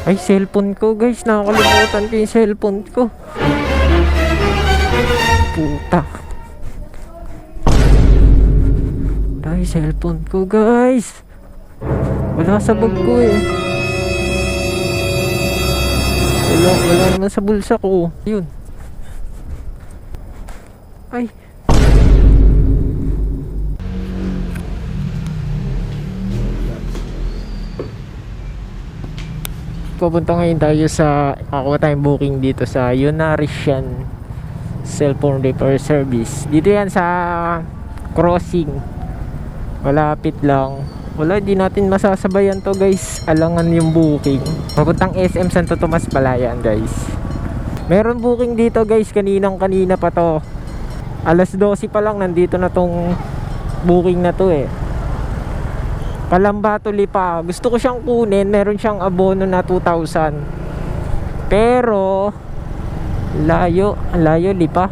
Ay, cellphone ko guys. Nakakalimutan ko yung cellphone ko. Puta. Ay, cellphone ko guys. Wala sa bag ko eh. Wala naman sa bulsa ko. Yun. Ay. Pupunta ngayon tayo sa Nakakuha tayong booking dito sa Yunarician Cellphone Repair Service. Dito yan sa crossing. Malapit lang. Wala, di natin masasabayan to guys. Alangan yung booking. Papuntang SM Santo Tomas pala yan guys. Meron booking dito guys. Kanina pa to. Alas 12 pa lang nandito na tong booking na to eh. Kalambato Lipa. Gusto ko siyang kunin. Meron siyang abono na 2,000. Pero layo Lipa.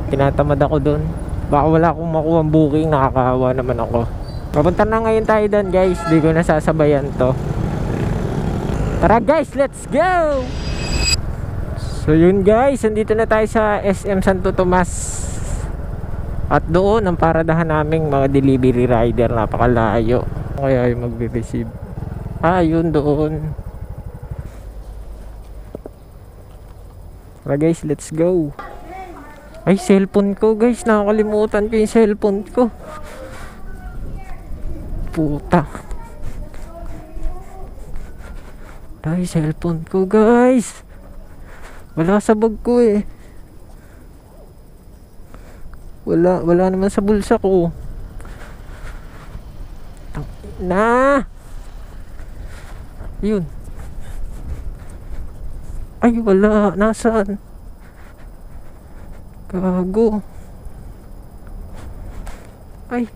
Tinatamad ako doon. Baka wala akong makuha ang booking. Nakakahawa naman ako. Papunta na ngayon tayo doon guys. Di ko nasasabayan to. Tara guys, let's go! So yun guys, nandito na tayo sa SM Santo Tomas. At doon ang paradahan naming mga delivery rider. Napakalayo. Kaya yung magre-receive. Yun doon. Tara guys, let's go. Ay, cellphone ko guys. Nakakalimutan ko yung cellphone ko. Puta. Ay, cellphone ko guys. Wala sa bag ko eh. Wala naman sa bulsa ko. Na. Yun. Ay, wala. Nasaan? Gago. Ay.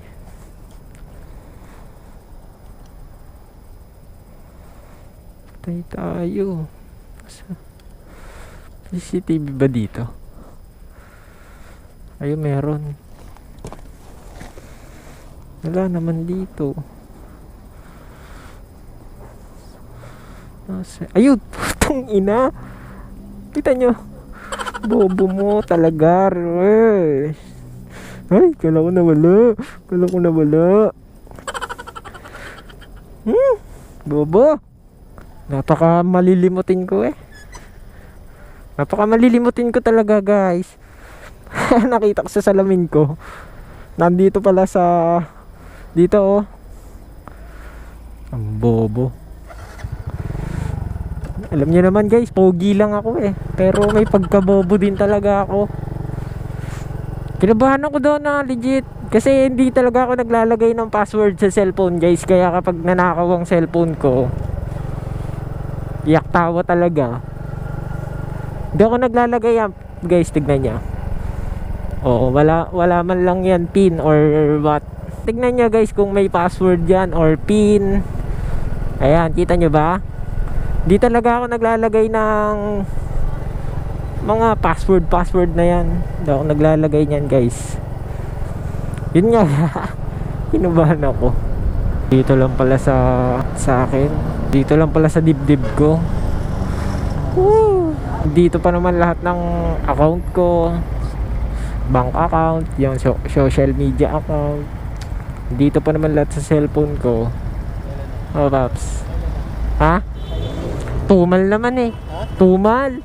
Patay tayo. CCTV ba dito? Ayun, meron. Wala naman dito. Ayun, putong ina. Kita nyo. Bobo mo talaga. Ay, kala ko nawala. Bobo. Napaka malilimutin ko eh. Napaka malilimutin ko talaga guys. Nakita ko sa salamin ko. Nandito pala sa dito oh. Ang bobo. Alam niyo naman guys, pogi lang ako eh. Pero may pagkabobo din talaga ako. Kinabahan ako doon na legit. Kasi hindi talaga ako naglalagay ng password sa cellphone guys. Kaya kapag nanakaw ang cellphone ko, iyak tawa talaga. Hindi ako naglalagay yan guys, tignan niya. Oo, wala man lang yan pin or what. Tignan nyo guys kung may password yan or pin. Ayan, kita nyo ba? Di talaga ako naglalagay ng mga password na yan. Hindi ako naglalagay niyan guys. Yun nga. Kinubahan ako. Dito lang pala sa akin. Dito lang pala sa dibdib ko. Woo! Dito pa naman lahat ng account ko. Bank account, yung social media account. Dito pa naman lahat sa cellphone ko. Oh, paps. Ha? Tumal naman eh. Tumal.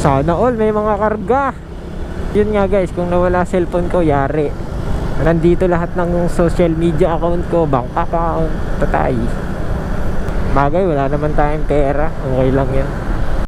Sana all may mga karga. Yun nga guys, kung nawala cellphone ko, yari. Nandito lahat ng social media account ko, bank account, tatay. Bagay, wala naman tayong pera. Okay lang yan.